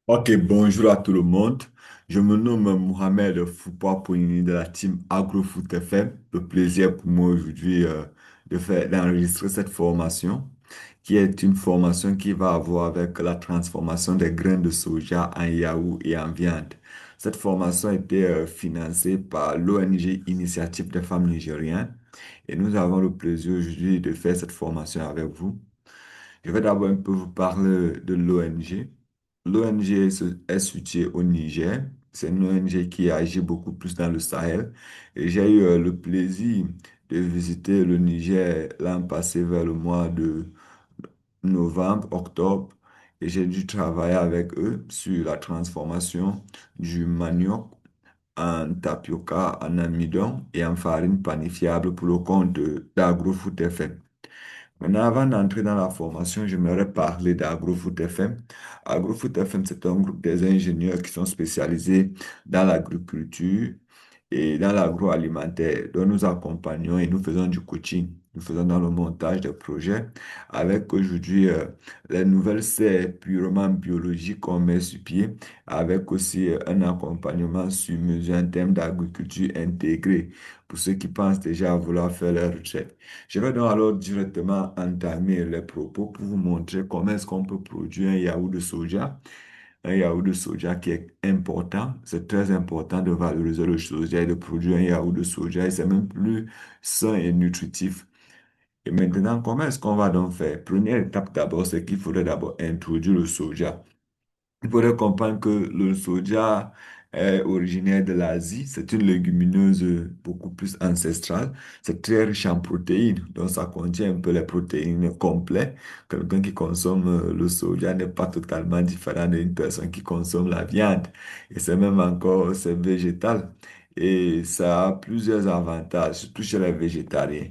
Ok, bonjour à tout le monde. Je me nomme Mohamed Foupa Pouini de la team AgroFoot FM. Le plaisir pour moi aujourd'hui d'enregistrer cette formation, qui est une formation qui va avoir avec la transformation des grains de soja en yaourt et en viande. Cette formation a été financée par l'ONG Initiative des femmes nigériennes et nous avons le plaisir aujourd'hui de faire cette formation avec vous. Je vais d'abord un peu vous parler de l'ONG. L'ONG est située au Niger. C'est une ONG qui agit beaucoup plus dans le Sahel. Et j'ai eu le plaisir de visiter le Niger l'an passé vers le mois de novembre, octobre. Et j'ai dû travailler avec eux sur la transformation du manioc en tapioca, en amidon et en farine panifiable pour le compte d'AgroFood FM. Maintenant, avant d'entrer dans la formation, j'aimerais parler d'AgroFoot FM. AgroFoot FM, c'est un groupe des ingénieurs qui sont spécialisés dans l'agriculture et dans l'agroalimentaire, dont nous accompagnons et nous faisons du coaching. Nous faisons dans le montage des projets avec aujourd'hui les nouvelles serres purement biologiques qu'on met sur pied, avec aussi un accompagnement sur mesure en termes d'agriculture intégrée pour ceux qui pensent déjà à vouloir faire leur retraite. Je vais donc alors directement entamer les propos pour vous montrer comment est-ce qu'on peut produire un yaourt de soja. Un yaourt de soja qui est important. C'est très important de valoriser le soja et de produire un yaourt de soja. Et c'est même plus sain et nutritif. Et maintenant, comment est-ce qu'on va donc faire? Première étape d'abord, c'est qu'il faudrait d'abord introduire le soja. Il faudrait comprendre que le soja est originaire de l'Asie. C'est une légumineuse beaucoup plus ancestrale. C'est très riche en protéines. Donc, ça contient un peu les protéines complètes. Quelqu'un qui consomme le soja n'est pas totalement différent d'une personne qui consomme la viande. Et c'est même encore, c'est végétal. Et ça a plusieurs avantages, surtout chez les végétariens.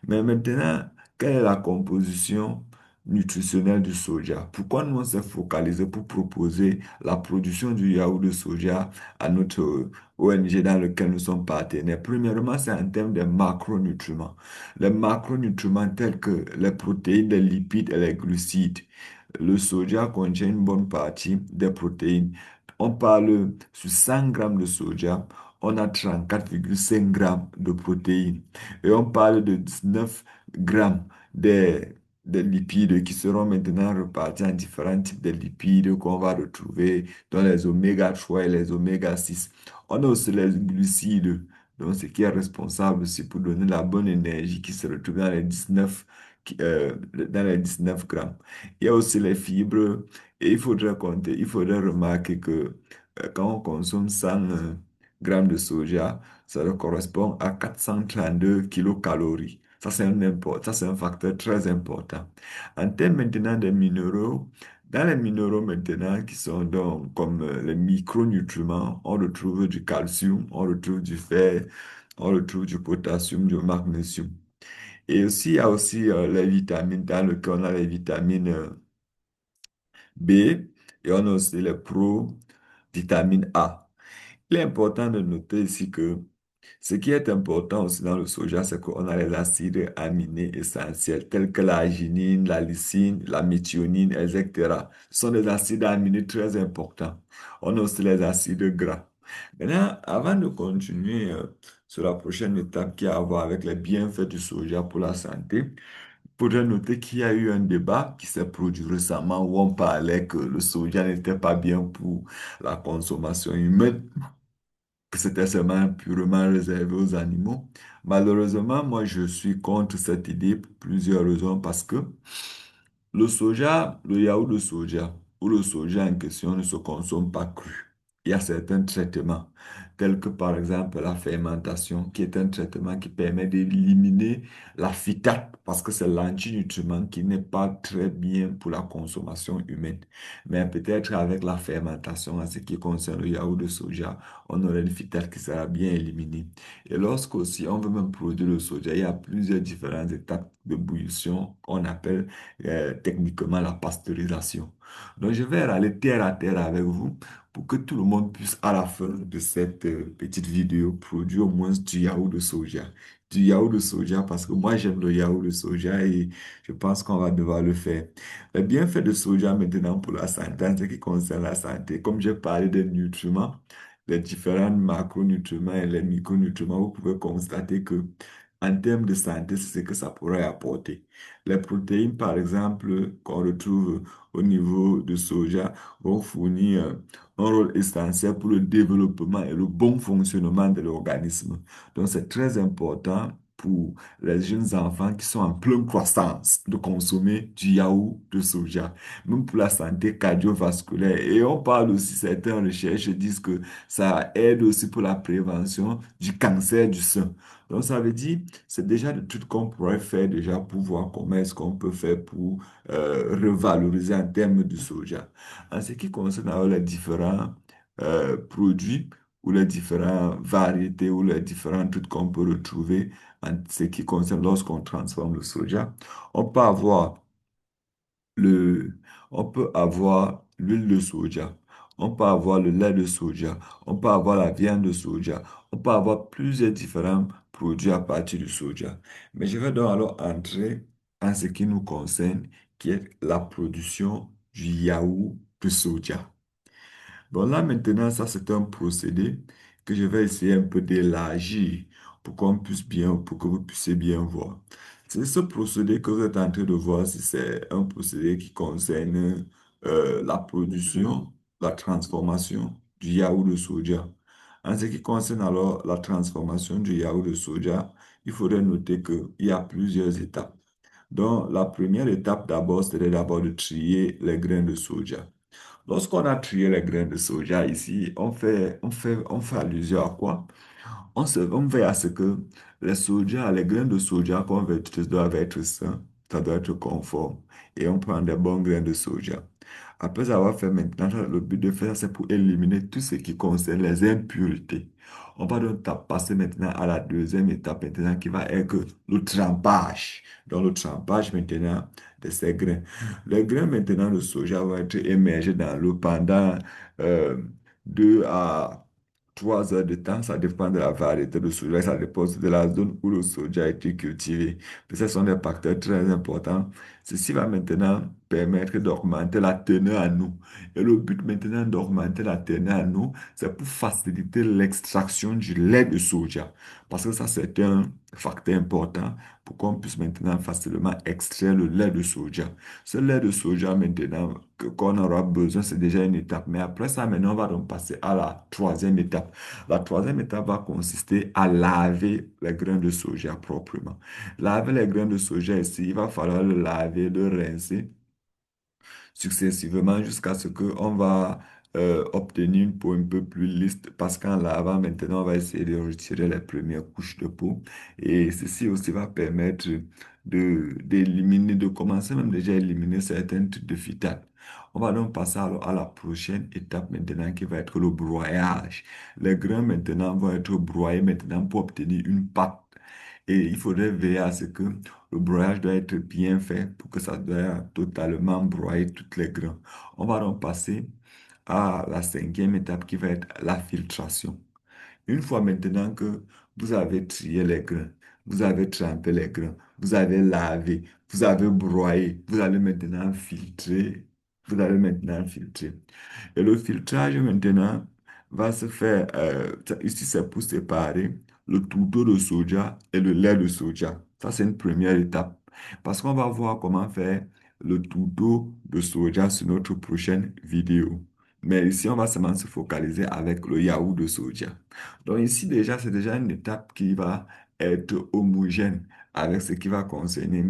Mais maintenant, quelle est la composition nutritionnelle du soja? Pourquoi nous on s'est focalisé pour proposer la production du yaourt de soja à notre ONG dans lequel nous sommes partenaires? Premièrement, c'est en termes de macronutriments. Les macronutriments tels que les protéines, les lipides et les glucides. Le soja contient une bonne partie des protéines. On parle sur 100 grammes de soja, on a 34,5 grammes de protéines. Et on parle de 19 grammes des lipides qui seront maintenant repartis en différents types de lipides qu'on va retrouver dans les oméga 3 et les oméga 6. On a aussi les glucides, donc ce qui est responsable aussi pour donner la bonne énergie qui se retrouve dans les 19, dans les 19 grammes. Il y a aussi les fibres et il faudrait compter, il faudrait remarquer que quand on consomme 100 grammes de soja, ça correspond à 432 kilocalories. Ça, c'est un facteur très important. En termes maintenant des minéraux, dans les minéraux maintenant qui sont donc comme les micronutriments, on retrouve du calcium, on retrouve du fer, on retrouve du potassium, du magnésium. Et aussi, il y a aussi les vitamines, dans lequel on a les vitamines B et on a aussi les vitamine A. Il est important de noter ici que ce qui est important aussi dans le soja, c'est qu'on a les acides aminés essentiels tels que l'arginine, la lysine, la méthionine, etc. Ce sont des acides aminés très importants. On a aussi les acides gras. Maintenant, avant de continuer sur la prochaine étape qui a à voir avec les bienfaits du soja pour la santé, il faudrait noter qu'il y a eu un débat qui s'est produit récemment où on parlait que le soja n'était pas bien pour la consommation humaine, que c'était seulement purement réservé aux animaux. Malheureusement, moi, je suis contre cette idée pour plusieurs raisons parce que le soja, le yaourt de soja ou le soja en question ne se consomme pas cru. Il y a certains traitements, tels que par exemple la fermentation, qui est un traitement qui permet d'éliminer la phytate, parce que c'est l'antinutriment qui n'est pas très bien pour la consommation humaine. Mais peut-être avec la fermentation, en ce qui concerne le yaourt de soja, on aurait une phytate qui sera bien éliminée. Et lorsque aussi on veut même produire le soja, il y a plusieurs différentes étapes de bouillition qu'on appelle techniquement la pasteurisation. Donc, je vais aller terre à terre avec vous pour que tout le monde puisse, à la fin de cette petite vidéo, produis au moins du yaourt de soja. Du yaourt de soja parce que moi j'aime le yaourt de soja et je pense qu'on va devoir le faire. Les bienfaits de soja maintenant pour la santé, en ce qui concerne la santé, comme j'ai parlé des nutriments, les différents macronutriments et les micronutriments, vous pouvez constater que en termes de santé, c'est ce que ça pourrait apporter. Les protéines, par exemple, qu'on retrouve au niveau de soja, vont fournir un rôle essentiel pour le développement et le bon fonctionnement de l'organisme. Donc, c'est très important pour les jeunes enfants qui sont en pleine croissance de consommer du yaourt de soja, même pour la santé cardiovasculaire. Et on parle aussi, certaines recherches disent que ça aide aussi pour la prévention du cancer du sein. Donc, ça veut dire, c'est déjà des trucs qu'on pourrait faire déjà pour voir comment est-ce qu'on peut faire pour revaloriser en termes de soja. En ce qui concerne alors les différents produits ou les différentes variétés ou les différents trucs qu'on peut retrouver en ce qui concerne lorsqu'on transforme le soja, on peut avoir le, on peut avoir l'huile de soja, on peut avoir le lait de soja, on peut avoir la viande de soja, on peut avoir plusieurs différents produits à partir du soja. Mais je vais donc alors entrer en ce qui nous concerne, qui est la production du yaourt de soja. Bon, là maintenant, ça c'est un procédé que je vais essayer un peu d'élargir pour qu'on puisse bien, pour que vous puissiez bien voir. C'est ce procédé que vous êtes en train de voir, si c'est un procédé qui concerne la production, la transformation du yaourt de soja. En ce qui concerne alors la transformation du yaourt de soja, il faudrait noter qu'il y a plusieurs étapes. Donc, la première étape d'abord, serait d'abord de trier les grains de soja. Lorsqu'on a trié les grains de soja ici, on fait allusion à quoi? On veut à ce que les grains de soja qu'on veut utiliser doivent être sains, ça doit être conforme. Et on prend des bons grains de soja. Après avoir fait maintenant, le but de faire, c'est pour éliminer tout ce qui concerne les impuretés. On va donc passer maintenant à la deuxième étape maintenant qui va être le trempage. Donc le trempage maintenant de ces grains. Les grains maintenant de soja vont être émergés dans l'eau pendant euh, 2 à 3 heures de temps. Ça dépend de la variété de soja, ça dépend de la zone où le soja a été cultivé. Mais ce sont des facteurs très importants. Ceci va maintenant permettre d'augmenter la teneur en eau. Et le but maintenant d'augmenter la teneur en eau, c'est pour faciliter l'extraction du lait de soja. Parce que ça, c'est un facteur important pour qu'on puisse maintenant facilement extraire le lait de soja. Ce lait de soja maintenant qu'on aura besoin, c'est déjà une étape. Mais après ça, maintenant, on va donc passer à la troisième étape. La troisième étape va consister à laver les grains de soja proprement. Laver les grains de soja ici, il va falloir le laver, le rincer successivement jusqu'à ce qu'on va obtenir une peau un peu plus lisse parce qu'en lavant maintenant, on va essayer de retirer les premières couches de peau et ceci aussi va permettre d'éliminer, de commencer même déjà à éliminer certains types de phytates. On va donc passer alors à la prochaine étape maintenant qui va être le broyage. Les grains maintenant vont être broyés maintenant pour obtenir une pâte. Et il faudrait veiller à ce que le broyage doit être bien fait pour que ça doit totalement broyer toutes les grains. On va donc passer à la cinquième étape qui va être la filtration. Une fois maintenant que vous avez trié les grains, vous avez trempé les grains, vous avez lavé, vous avez broyé, vous allez maintenant filtrer. Vous allez maintenant filtrer. Et le filtrage maintenant va se faire, ici c'est pour séparer le tourteau de soja et le lait de soja. Ça, c'est une première étape. Parce qu'on va voir comment faire le tourteau de soja sur notre prochaine vidéo. Mais ici, on va seulement se focaliser avec le yaourt de soja. Donc ici, déjà, c'est déjà une étape qui va être homogène avec ce qui va concerner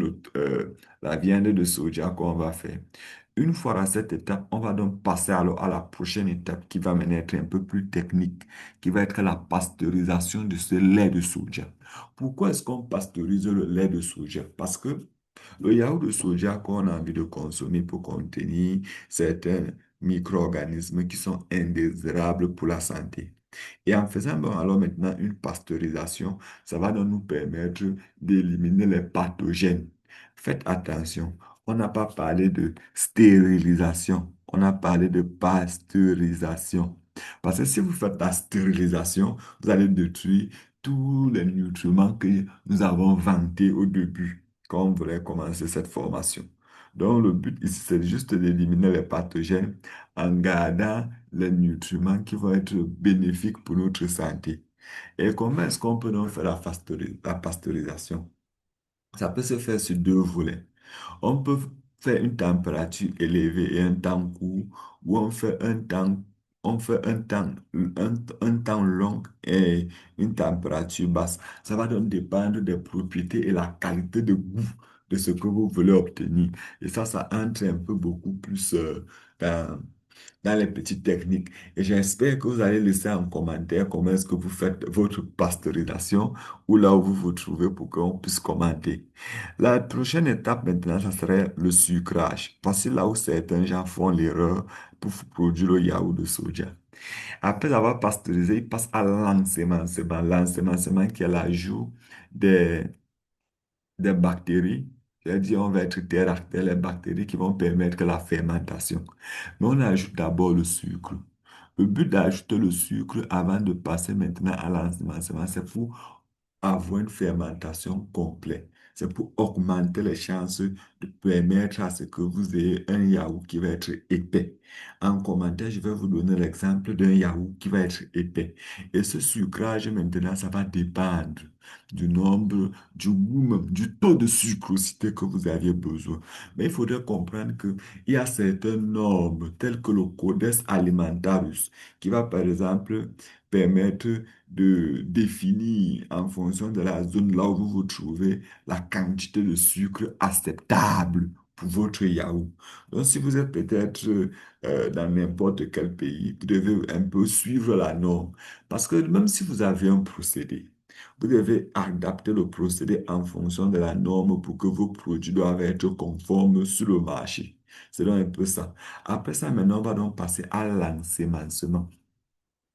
la viande de soja qu'on va faire. Une fois à cette étape, on va donc passer alors à la prochaine étape qui va mener à être un peu plus technique, qui va être la pasteurisation de ce lait de soja. Pourquoi est-ce qu'on pasteurise le lait de soja? Parce que le yaourt de soja qu'on a envie de consommer peut contenir certains micro-organismes qui sont indésirables pour la santé. Et en faisant bon, alors maintenant une pasteurisation, ça va donc nous permettre d'éliminer les pathogènes. Faites attention, on n'a pas parlé de stérilisation, on a parlé de pasteurisation. Parce que si vous faites la stérilisation, vous allez détruire tous les nutriments que nous avons vantés au début, quand on voulait commencer cette formation. Donc, le but ici, c'est juste d'éliminer les pathogènes en gardant les nutriments qui vont être bénéfiques pour notre santé. Et comment est-ce qu'on peut donc faire la pasteurisation? Ça peut se faire sur deux volets. On peut faire une température élevée et un temps court, ou on fait un temps long et une température basse. Ça va donc dépendre des propriétés et la qualité de goût de ce que vous voulez obtenir. Et ça entre un peu beaucoup plus dans, dans les petites techniques. Et j'espère que vous allez laisser en commentaire comment est-ce que vous faites votre pasteurisation ou là où vous vous trouvez pour qu'on puisse commenter. La prochaine étape maintenant, ça serait le sucrage. Voici là où certains gens font l'erreur pour produire le yaourt de soja. Après avoir pasteurisé, ils passent à l'ensemencement. L'ensemencement qui est l'ajout des, des bactéries. C'est-à-dire, on va traiter les bactéries qui vont permettre la fermentation. Mais on ajoute d'abord le sucre. Le but d'ajouter le sucre avant de passer maintenant à l'ensemencement, c'est pour avoir une fermentation complète. C'est pour augmenter les chances de permettre à ce que vous ayez un yaourt qui va être épais. En commentaire, je vais vous donner l'exemple d'un yaourt qui va être épais. Et ce sucrage, maintenant, ça va dépendre du nombre, du goût même, du taux de sucrosité que vous aviez besoin. Mais il faudrait comprendre qu'il y a certaines normes, telles que le Codex Alimentarius, qui va, par exemple, permettre de définir en fonction de la zone là où vous vous trouvez la quantité de sucre acceptable pour votre yaourt. Donc, si vous êtes peut-être dans n'importe quel pays, vous devez un peu suivre la norme. Parce que même si vous avez un procédé, vous devez adapter le procédé en fonction de la norme pour que vos produits doivent être conformes sur le marché. C'est donc un peu ça. Après ça, maintenant, on va donc passer à l'ensemencement.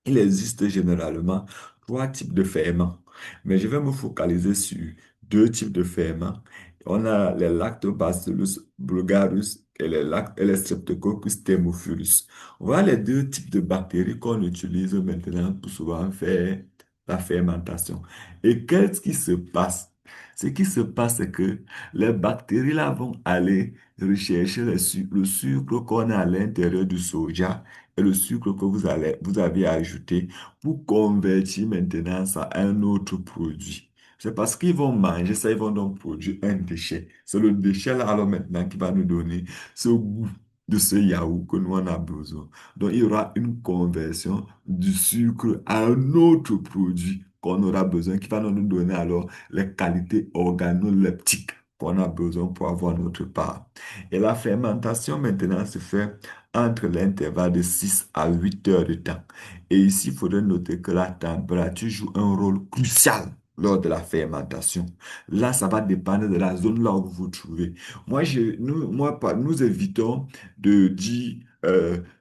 Il existe généralement trois types de ferments, mais je vais me focaliser sur deux types de ferments. On a les Lactobacillus bulgarus et les Streptococcus thermophilus. Voilà les deux types de bactéries qu'on utilise maintenant pour souvent faire la fermentation. Et qu'est-ce qui se passe? Ce qui se passe, c'est que les bactéries là vont aller rechercher le sucre qu'on a à l'intérieur du soja et le sucre que vous avez ajouté pour convertir maintenant ça à un autre produit. C'est parce qu'ils vont manger ça, ils vont donc produire un déchet. C'est le déchet là alors maintenant qui va nous donner ce goût de ce yaourt que nous en avons besoin. Donc il y aura une conversion du sucre à un autre produit qu'on aura besoin, qui va nous donner alors les qualités organoleptiques qu'on a besoin pour avoir notre part. Et la fermentation maintenant se fait entre l'intervalle de 6 à 8 heures de temps. Et ici, il faudrait noter que la température joue un rôle crucial lors de la fermentation. Là, ça va dépendre de la zone là où vous vous trouvez. Nous évitons de dire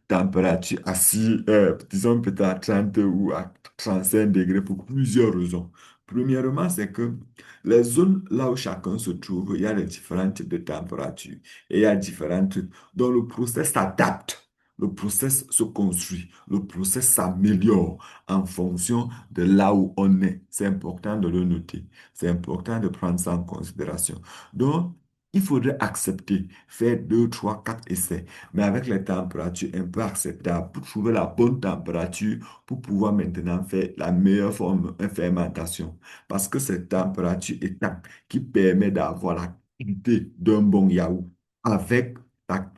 température à 6 heures, disons peut-être à 30 ou à 35 degrés pour plusieurs raisons. Premièrement, c'est que les zones là où chacun se trouve, il y a les différents types de températures et il y a différentes donc, le process s'adapte, le process se construit, le process s'améliore en fonction de là où on est. C'est important de le noter. C'est important de prendre ça en considération. Donc, il faudrait accepter, faire 2, 3, 4 essais, mais avec les températures un peu acceptables pour trouver la bonne température pour pouvoir maintenant faire la meilleure forme de fermentation. Parce que cette température est qui permet d'avoir la qualité d'un bon yaourt avec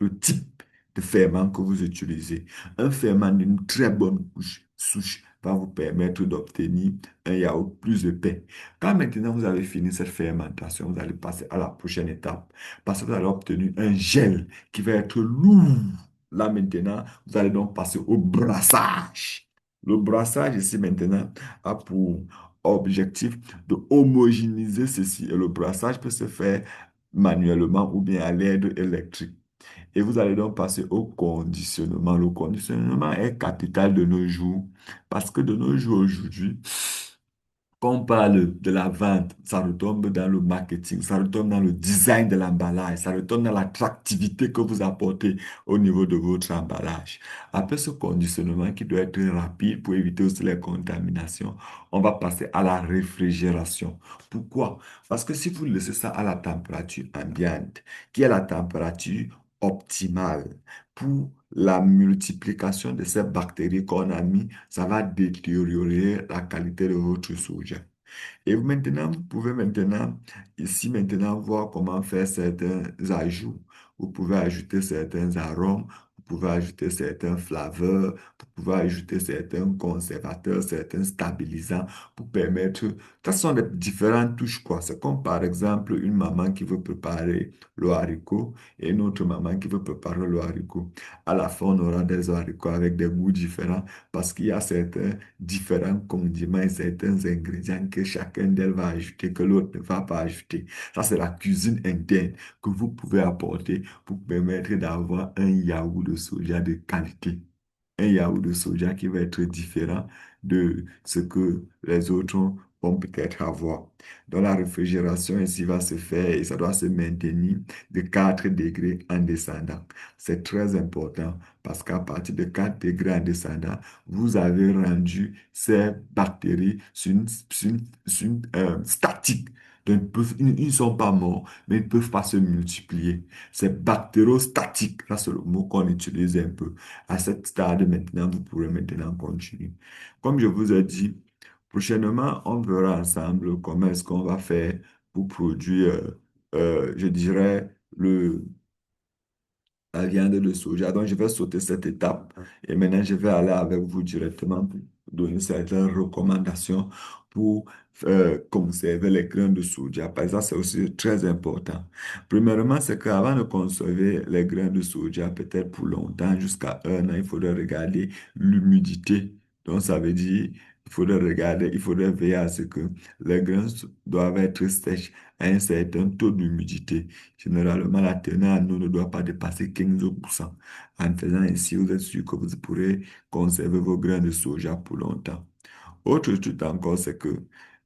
le type de ferment que vous utilisez. Un ferment d'une très bonne souche va vous permettre d'obtenir un yaourt plus épais. Quand maintenant vous avez fini cette fermentation, vous allez passer à la prochaine étape parce que vous allez obtenir un gel qui va être lourd. Là maintenant, vous allez donc passer au brassage. Le brassage ici maintenant a pour objectif de homogénéiser ceci. Et le brassage peut se faire manuellement ou bien à l'aide électrique. Et vous allez donc passer au conditionnement. Le conditionnement est capital de nos jours parce que de nos jours aujourd'hui, Quand on parle de la vente, ça retombe dans le marketing, ça retombe dans le design de l'emballage, ça retombe dans l'attractivité que vous apportez au niveau de votre emballage. Après ce conditionnement qui doit être rapide pour éviter aussi les contaminations, on va passer à la réfrigération. Pourquoi? Parce que si vous laissez ça à la température ambiante, qui est la température optimale pour la multiplication de ces bactéries qu'on a mis, ça va détériorer la qualité de votre soja. Et maintenant, vous pouvez maintenant, ici maintenant, voir comment faire certains ajouts. Vous pouvez ajouter certains arômes, vous pouvez ajouter certains flaveurs, vous pouvez ajouter certains conservateurs, certains stabilisants pour permettre... Ce sont des différentes touches, quoi. C'est comme par exemple une maman qui veut préparer le haricot et une autre maman qui veut préparer le haricot. À la fin, on aura des haricots avec des goûts différents parce qu'il y a certains différents condiments et certains ingrédients que chacun d'elles va ajouter, que l'autre ne va pas ajouter. Ça, c'est la cuisine interne que vous pouvez apporter pour permettre d'avoir un yaourt de soja de qualité. Un yaourt de soja qui va être différent de ce que les autres vont peut-être avoir. Donc, la réfrigération ici va se faire et ça doit se maintenir de 4 degrés en descendant. C'est très important parce qu'à partir de 4 degrés en descendant, vous avez rendu ces bactéries statiques. Donc, ils ne sont pas morts, mais ils ne peuvent pas se multiplier. C'est bactériostatique. Là, c'est le mot qu'on utilise un peu. À cette stade, maintenant, vous pourrez maintenant continuer. Comme je vous ai dit, prochainement, on verra ensemble comment est-ce qu'on va faire pour produire, je dirais, la viande de soja. Donc, je vais sauter cette étape et maintenant, je vais aller avec vous directement pour donner certaines recommandations pour conserver les grains de soja. Par exemple, c'est aussi très important. Premièrement, c'est qu'avant de conserver les grains de soja, peut-être pour longtemps, jusqu'à un an, il faudrait regarder l'humidité. Donc, ça veut dire, il faudrait regarder, il faudrait veiller à ce que les grains doivent être sèches à un certain taux d'humidité. Généralement, la teneur en eau ne doit pas dépasser 15%. En faisant ainsi, vous êtes sûr que vous pourrez conserver vos grains de soja pour longtemps. Autre truc encore, c'est que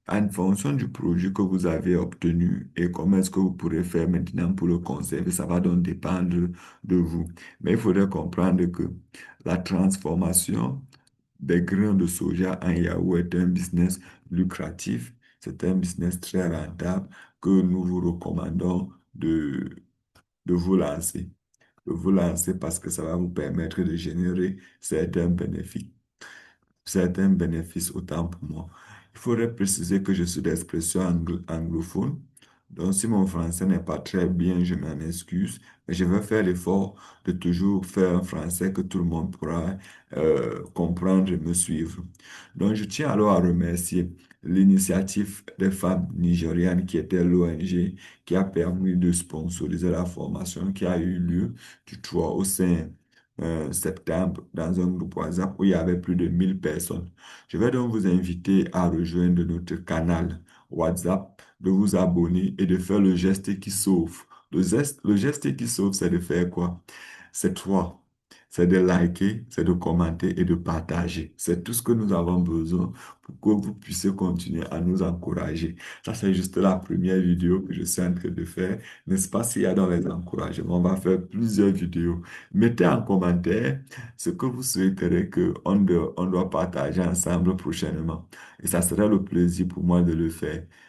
en fonction du produit que vous avez obtenu et comment est-ce que vous pourrez faire maintenant pour le conserver, ça va donc dépendre de vous. Mais il faudrait comprendre que la transformation des grains de soja en yaourt est un business lucratif. C'est un business très rentable que nous vous recommandons de vous lancer. De vous lancer parce que ça va vous permettre de générer certains bénéfices autant pour moi. Il faudrait préciser que je suis d'expression anglophone. Donc, si mon français n'est pas très bien, je m'en excuse. Mais je vais faire l'effort de toujours faire un français que tout le monde pourra comprendre et me suivre. Donc, je tiens alors à remercier l'initiative des femmes nigérianes qui était l'ONG qui a permis de sponsoriser la formation qui a eu lieu du 3 au 5 septembre dans un groupe WhatsApp où il y avait plus de 1000 personnes. Je vais donc vous inviter à rejoindre notre canal WhatsApp, de vous abonner et de faire le geste qui sauve. Le geste qui sauve, c'est de faire quoi? C'est trois. C'est de liker, c'est de commenter et de partager. C'est tout ce que nous avons besoin pour que vous puissiez continuer à nous encourager. Ça, c'est juste la première vidéo que je suis en train de faire. N'est-ce pas s'il y a dans les encouragements? On va faire plusieurs vidéos. Mettez en commentaire ce que vous souhaiterez on doit partager ensemble prochainement. Et ça sera le plaisir pour moi de le faire.